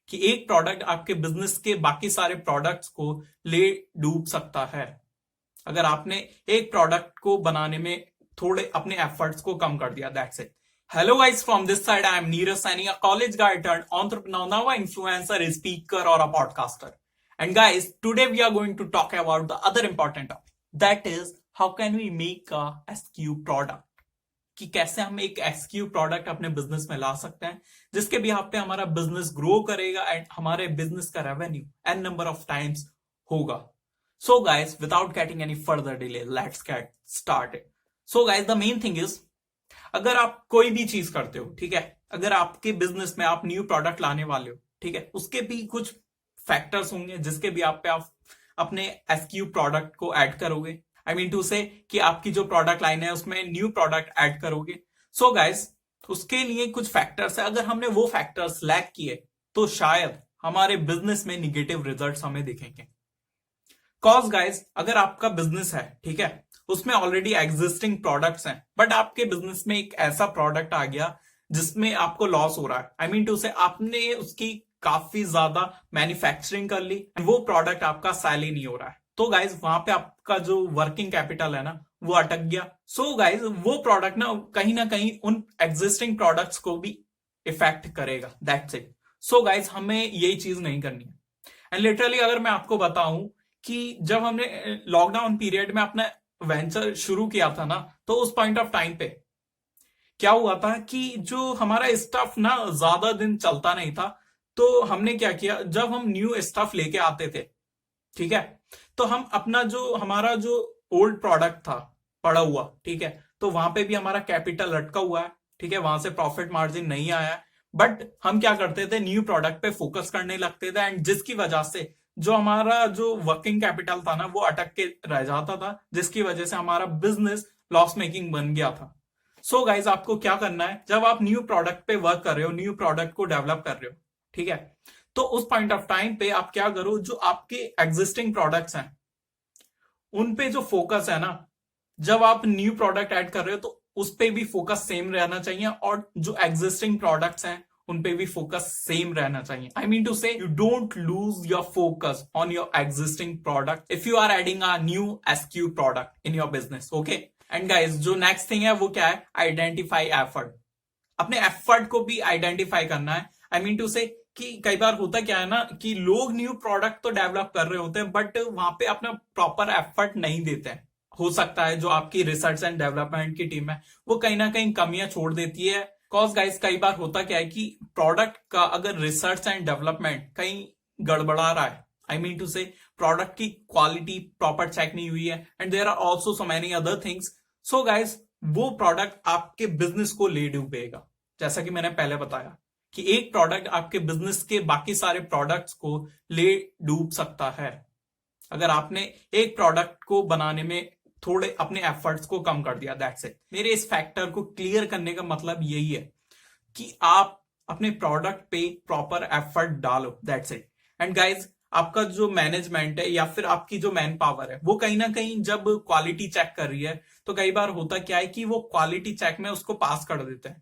कि एक प्रोडक्ट आपके बिजनेस के बाकी सारे प्रोडक्ट्स को ले डूब सकता है अगर आपने एक प्रोडक्ट को बनाने में थोड़े अपने एफर्ट्स को कम कर दिया। That's it. Hello guys, from this side I am Neeraj Saini, a college guy turned entrepreneur, now a influencer, a speaker or a podcaster. And guys, today we are going to talk about the other important topic, that is how can we make a SQ product, कि कैसे हम एक SQ product अपने business में ला सकते हैं जिसके भी पे हमारा बिजनेस ग्रो करेगा एंड हमारे बिजनेस का revenue n number of times होगा। So guys, without getting any further delay, let's get started. So guys, the main thing is, अगर आप कोई भी चीज करते हो, ठीक है, अगर आपके बिजनेस में आप न्यू प्रोडक्ट लाने वाले हो, ठीक है, उसके भी कुछ फैक्टर्स होंगे जिसके भी आप अपने एसक्यू प्रोडक्ट को ऐड करोगे। आई मीन टू से कि आपकी जो प्रोडक्ट लाइन है उसमें न्यू प्रोडक्ट ऐड करोगे। सो गाइज, उसके लिए कुछ फैक्टर्स है, अगर हमने वो फैक्टर्स लैक किए तो शायद हमारे बिजनेस में निगेटिव रिजल्ट्स हमें दिखेंगे। कॉज गाइज, अगर आपका बिजनेस है, ठीक है, उसमें ऑलरेडी एग्जिस्टिंग प्रोडक्ट्स हैं, बट आपके बिजनेस में एक ऐसा प्रोडक्ट आ गया जिसमें आपको लॉस हो रहा है, आई मीन टू से आपने उसकी काफी ज्यादा मैन्युफैक्चरिंग कर ली, वो प्रोडक्ट आपका सेल ही नहीं हो रहा है, तो गाइज वहां पे आपका जो वर्किंग कैपिटल है ना वो अटक गया। सो गाइज, वो प्रोडक्ट ना कहीं उन एग्जिस्टिंग प्रोडक्ट्स को भी इफेक्ट करेगा। That's it. सो गाइज, हमें यही चीज नहीं करनी है। एंड लिटरली अगर मैं आपको बताऊं कि जब हमने लॉकडाउन पीरियड में अपना वेंचर शुरू किया था ना, तो उस पॉइंट ऑफ टाइम पे क्या हुआ था कि जो हमारा स्टफ ना ज्यादा दिन चलता नहीं था, तो हमने क्या किया, जब हम न्यू स्टफ लेके आते थे, ठीक है, तो हम अपना जो हमारा जो ओल्ड प्रोडक्ट था पड़ा हुआ, ठीक है, तो वहां पे भी हमारा कैपिटल लटका हुआ है, ठीक है, वहां से प्रॉफिट मार्जिन नहीं आया है, बट हम क्या करते थे, न्यू प्रोडक्ट पे फोकस करने लगते थे, एंड जिसकी वजह से जो हमारा जो वर्किंग कैपिटल था ना वो अटक के रह जाता था, जिसकी वजह से हमारा बिजनेस लॉस मेकिंग बन गया था। सो गाइज, आपको क्या करना है, जब आप न्यू प्रोडक्ट पे वर्क कर रहे हो, न्यू प्रोडक्ट को डेवलप कर रहे हो, ठीक है, तो उस पॉइंट ऑफ टाइम पे आप क्या करो, जो आपके एग्जिस्टिंग प्रोडक्ट्स हैं उन पे जो फोकस है ना, जब आप न्यू प्रोडक्ट ऐड कर रहे हो तो उस पे भी फोकस सेम रहना चाहिए, और जो एग्जिस्टिंग प्रोडक्ट्स हैं उन पे भी फोकस सेम रहना चाहिए। I mean to say you don't lose your focus on your existing product if you are adding a new SQ product in your business. Okay. And guys, जो next thing है वो क्या है, identify effort. अपने effort को भी identify करना है। आई मीन टू से कि कई बार होता क्या है ना कि लोग न्यू प्रोडक्ट तो डेवलप कर रहे होते हैं बट वहां पे अपना प्रॉपर एफर्ट नहीं देते हैं। हो सकता है जो आपकी रिसर्च एंड डेवलपमेंट की टीम है वो कहीं ना कहीं कमियां छोड़ देती है। कॉज गाइस, कई बार होता क्या है कि प्रोडक्ट का अगर रिसर्च एंड डेवलपमेंट कहीं गड़बड़ा रहा है, I mean to say product की क्वालिटी प्रॉपर चेक नहीं हुई है, and there are also so many other things. So guys, वो प्रोडक्ट आपके बिजनेस को ले डूबेगा। जैसा कि मैंने पहले बताया कि एक प्रोडक्ट आपके बिजनेस के बाकी सारे प्रोडक्ट्स को ले डूब सकता है अगर आपने एक प्रोडक्ट को बनाने में थोड़े अपने एफर्ट्स को कम कर दिया। That's it. मेरे इस फैक्टर को क्लियर करने का मतलब यही है कि आप अपने प्रोडक्ट पे प्रॉपर एफर्ट डालो। That's it. एंड गाइज, आपका जो मैनेजमेंट है या फिर आपकी जो मैन पावर है वो कहीं ना कहीं जब क्वालिटी चेक कर रही है तो कई बार होता क्या है कि वो क्वालिटी चेक में उसको पास कर देते हैं,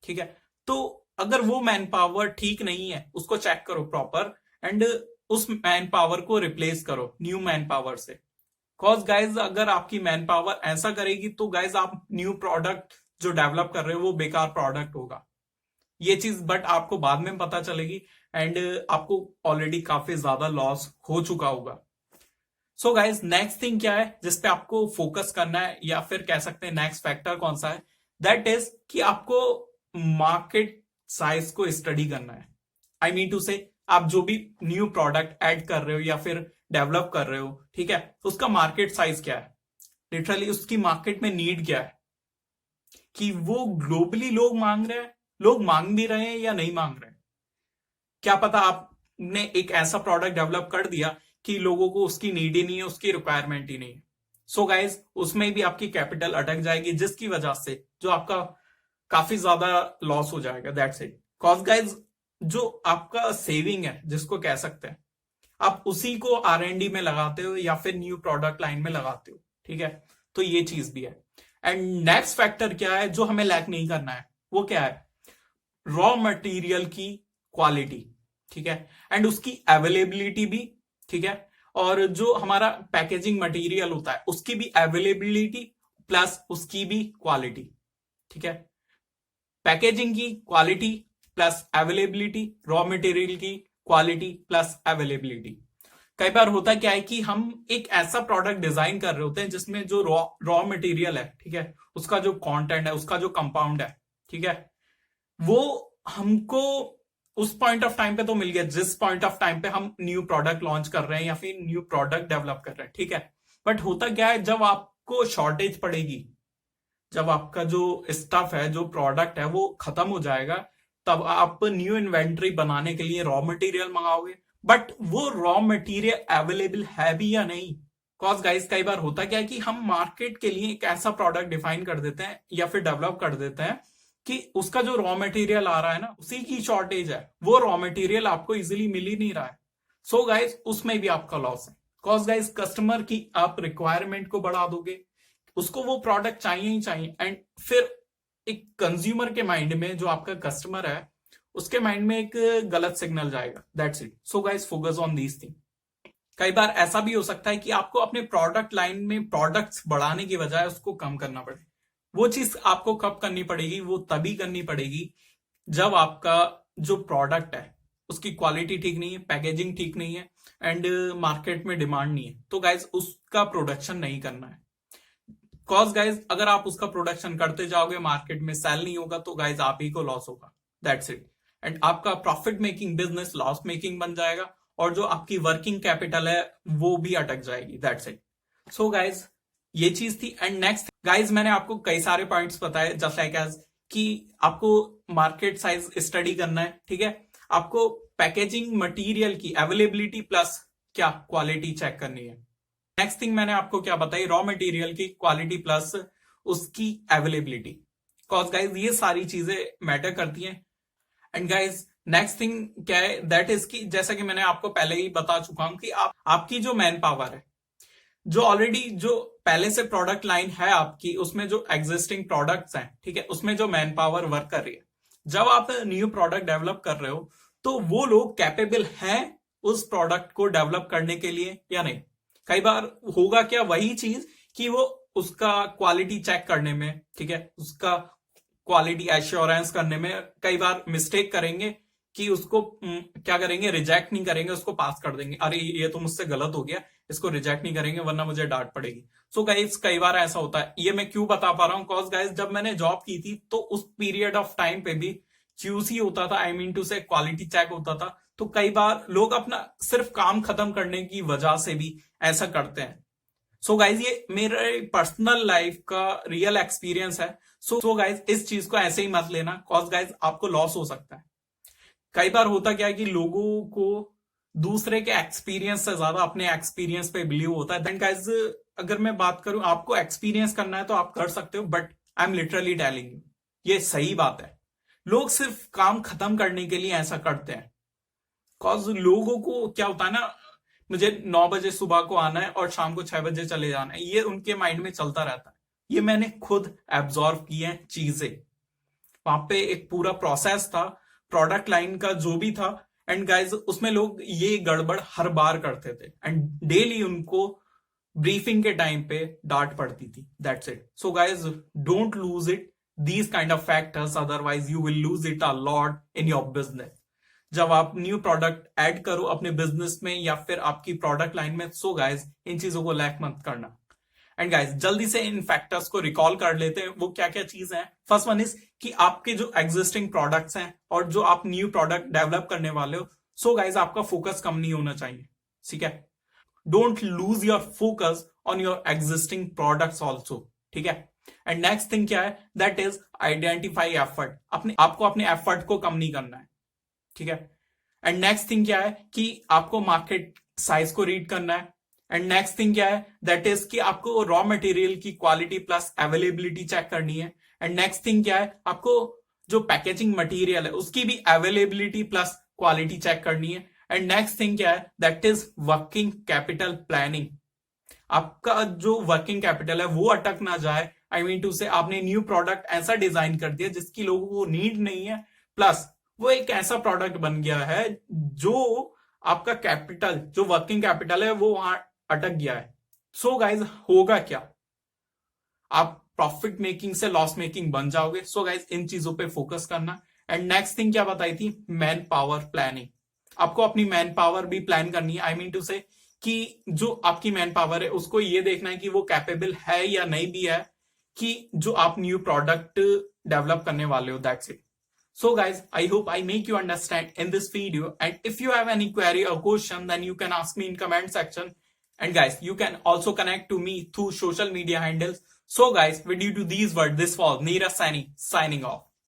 ठीक है। तो अगर वो मैन पावर ठीक नहीं है उसको चेक करो प्रॉपर, एंड उस मैन पावर को रिप्लेस करो न्यू मैन पावर से। कॉज गाइज, अगर आपकी मैन पावर ऐसा करेगी तो गाइज आप न्यू प्रोडक्ट जो डेवलप कर रहे हो वो बेकार प्रोडक्ट होगा। ये चीज बट आपको बाद में पता चलेगी, एंड आपको ऑलरेडी काफी ज्यादा लॉस हो चुका होगा। सो गाइज, नेक्स्ट थिंग क्या है जिसपे आपको फोकस करना है, या फिर कह सकते हैं नेक्स्ट फैक्टर कौन सा है, दैट इज कि आपको मार्केट साइज को स्टडी करना है। आई मीन टू से आप जो भी न्यू प्रोडक्ट ऐड कर रहे हो या फिर डेवलप कर रहे हो, ठीक है, उसका मार्केट साइज क्या है, लिटरली उसकी मार्केट में नीड क्या है, कि वो ग्लोबली लोग मांग रहे हैं, लोग मांग भी रहे हैं या नहीं मांग रहे हैं। क्या पता आपने एक ऐसा प्रोडक्ट डेवलप कर दिया कि लोगों को उसकी नीड ही नहीं है, उसकी रिक्वायरमेंट ही नहीं है। सो गाइज, उसमें भी आपकी कैपिटल अटक जाएगी जिसकी वजह से जो आपका काफी ज्यादा लॉस हो जाएगा। That's it. कॉज गाइज, जो आपका सेविंग है जिसको कह सकते हैं, आप उसी को R&D में लगाते हो या फिर न्यू प्रोडक्ट लाइन में लगाते हो, ठीक है, तो ये चीज भी है। एंड नेक्स्ट फैक्टर क्या है जो हमें लैक नहीं करना है, वो क्या है, रॉ मटेरियल की क्वालिटी। ठीक है, एंड उसकी अवेलेबिलिटी भी, ठीक है, और जो हमारा पैकेजिंग मटेरियल होता है उसकी भी अवेलेबिलिटी प्लस उसकी भी क्वालिटी, ठीक है, पैकेजिंग की quality plus availability, raw material की क्वालिटी प्लस अवेलेबिलिटी। कई बार होता क्या है कि हम एक ऐसा प्रोडक्ट डिजाइन कर रहे होते हैं जिसमें जो रॉ मटेरियल है, ठीक है, उसका जो कंटेंट है, उसका जो कंपाउंड है, ठीक है, वो हमको उस पॉइंट ऑफ टाइम पे तो मिल गया जिस पॉइंट ऑफ टाइम पे हम न्यू प्रोडक्ट लॉन्च कर रहे हैं या फिर न्यू प्रोडक्ट डेवलप कर रहे हैं, ठीक है, बट होता क्या है जब आपको शॉर्टेज पड़ेगी, जब आपका जो स्टफ है, जो प्रोडक्ट है वो खत्म हो जाएगा, तब आप न्यू इन्वेंट्री बनाने के लिए रॉ मटेरियल मंगाओगे, बट वो रॉ मटेरियल अवेलेबल है भी या नहीं। कॉज गाइस कई बार होता क्या है कि हम मार्केट के लिए एक ऐसा प्रोडक्ट डिफाइन कर देते हैं या फिर डेवलप कर देते हैं कि उसका जो रॉ मटेरियल आ रहा है ना, उसी की शॉर्टेज है, वो रॉ मटेरियल आपको इजीली मिल ही नहीं रहा है। सो गाइस उसमें भी आपका लॉस है। कॉज गाइस कस्टमर की आप रिक्वायरमेंट को बढ़ा दोगे, उसको वो प्रोडक्ट चाहिए ही चाहिए, एंड फिर एक कंज्यूमर के माइंड में, जो आपका कस्टमर है उसके माइंड में एक गलत सिग्नल जाएगा। That's it. So guys focus on these thing. कई बार ऐसा भी हो सकता है कि आपको अपने प्रोडक्ट लाइन में प्रोडक्ट्स बढ़ाने की बजाय उसको कम करना पड़े। वो चीज आपको कब करनी पड़ेगी? वो तभी करनी पड़ेगी जब आपका जो प्रोडक्ट है उसकी क्वालिटी ठीक नहीं है, पैकेजिंग ठीक नहीं है, एंड मार्केट में डिमांड नहीं है, तो गाइज उसका प्रोडक्शन नहीं करना है। कॉज गाइज अगर आप उसका प्रोडक्शन करते जाओगे, मार्केट में सेल नहीं होगा, तो गाइज आप ही को लॉस होगा। That's it. एंड आपका profit making business loss making बन जाएगा, और जो आपकी वर्किंग कैपिटल है वो भी अटक जाएगी। That's it. सो गाइज ये चीज थी। एंड नेक्स्ट गाइज मैंने आपको कई सारे पॉइंट्स बताए, जस्ट लाइक एज कि आपको मार्केट साइज स्टडी करना है, ठीक है, आपको पैकेजिंग मटेरियल की अवेलेबिलिटी प्लस क्या क्वालिटी चेक करनी है। नेक्स्ट थिंग मैंने आपको क्या बताई, रॉ मटेरियल की क्वालिटी प्लस उसकी अवेलेबिलिटी। कॉज गाइज ये सारी चीजें मैटर करती हैं। एंड गाइज नेक्स्ट थिंग क्या है, दैट इज कि जैसा कि मैंने आपको पहले ही बता चुका हूं कि आपकी जो मैन पावर है, जो ऑलरेडी जो पहले से प्रोडक्ट लाइन है आपकी, उसमें जो एग्जिस्टिंग प्रोडक्ट्स हैं, ठीक है, उसमें जो मैन पावर वर्क कर रही है, जब आप न्यू प्रोडक्ट डेवलप कर रहे हो तो वो लोग कैपेबल हैं उस प्रोडक्ट को डेवलप करने के लिए या नहीं। कई बार होगा क्या, वही चीज कि वो उसका क्वालिटी चेक करने में, ठीक है, उसका क्वालिटी एश्योरेंस करने में कई बार मिस्टेक करेंगे कि उसको क्या करेंगे, रिजेक्ट नहीं करेंगे, उसको पास कर देंगे, अरे ये तो मुझसे गलत हो गया, इसको रिजेक्ट नहीं करेंगे वरना मुझे डांट पड़ेगी। सो गाइज कई बार ऐसा होता है। ये मैं क्यों बता पा रहा हूं, कॉज गाइज जब मैंने जॉब की थी तो उस पीरियड ऑफ टाइम पे भी क्यूसी होता था, आई मीन टू से क्वालिटी चेक होता था, तो कई बार लोग अपना सिर्फ काम खत्म करने की वजह से भी ऐसा करते हैं। सो गाइज ये मेरे पर्सनल लाइफ का रियल एक्सपीरियंस है। सो गाइज इस चीज को ऐसे ही मत लेना, कॉज गाइज आपको लॉस हो सकता है। कई बार होता क्या है कि लोगों को दूसरे के एक्सपीरियंस से ज्यादा अपने एक्सपीरियंस पे बिलीव होता है। देन गाइज अगर मैं बात करूं, आपको एक्सपीरियंस करना है तो आप कर सकते हो, but I am literally telling you ये सही बात है। लोग सिर्फ काम खत्म करने के लिए ऐसा करते हैं। कॉज लोगों को क्या होता है ना, मुझे 9 बजे सुबह को आना है और शाम को 6 बजे चले जाना है, ये उनके माइंड में चलता रहता है। ये मैंने खुद एब्जॉर्व की है चीजें। वहां पे एक पूरा प्रोसेस था, प्रोडक्ट लाइन का जो भी था, एंड गाइज उसमें लोग ये गड़बड़ हर बार करते थे, एंड डेली उनको ब्रीफिंग के टाइम पे डांट पड़ती थी। That's it. So guys don't lose it these kind of factors, otherwise you will lose it a lot in your business. जब आप न्यू प्रोडक्ट ऐड करो अपने बिजनेस में या फिर आपकी प्रोडक्ट लाइन में, सो गाइज इन चीजों को लैक मत करना। एंड गाइज जल्दी से इन फैक्टर्स को रिकॉल कर लेते हैं, वो क्या क्या चीज है। फर्स्ट वन इज कि आपके जो एग्जिस्टिंग प्रोडक्ट्स हैं और जो आप न्यू प्रोडक्ट डेवलप करने वाले हो, सो गाइज आपका फोकस कम नहीं होना चाहिए, ठीक है। Don't lose your focus on your existing products also, ठीक है। एंड नेक्स्ट थिंग क्या है, दैट इज आइडेंटिफाई एफर्ट। आपको अपने एफर्ट को कम नहीं करना है, ठीक है। एंड नेक्स्ट थिंग क्या है कि आपको मार्केट साइज को रीड करना है। एंड नेक्स्ट थिंग क्या है, दैट इज कि आपको रॉ मटेरियल की क्वालिटी प्लस अवेलेबिलिटी चेक करनी है। एंड नेक्स्ट थिंग क्या है, आपको जो पैकेजिंग मटेरियल है उसकी भी अवेलेबिलिटी प्लस क्वालिटी चेक करनी है। एंड नेक्स्ट थिंग क्या है, that is working capital planning. आपका जो वर्किंग कैपिटल है वो अटक ना जाए, आई मीन टू से आपने न्यू प्रोडक्ट ऐसा डिजाइन कर दिया जिसकी लोगों को नीड नहीं है, प्लस वो एक ऐसा प्रोडक्ट बन गया है जो आपका कैपिटल, जो वर्किंग कैपिटल है, वो वहां अटक गया है। सो गाइज होगा क्या, आप प्रॉफिट मेकिंग से लॉस मेकिंग बन जाओगे। सो गाइज इन चीजों पे फोकस करना। एंड नेक्स्ट थिंग क्या बताई थी, मैन पावर प्लानिंग। आपको अपनी मैन पावर भी प्लान करनी है। आई मीन टू से कि जो आपकी मैन पावर है उसको ये देखना है कि वो कैपेबल है या नहीं भी है कि जो आप न्यू प्रोडक्ट डेवलप करने वाले हो। That's it. So guys, I hope I make you understand in this video, and if you have any query or question, then you can ask me in comment section. And guys, you can also connect to me through social media handles. So guys, with due to these words, this was Neeraj Saini signing off.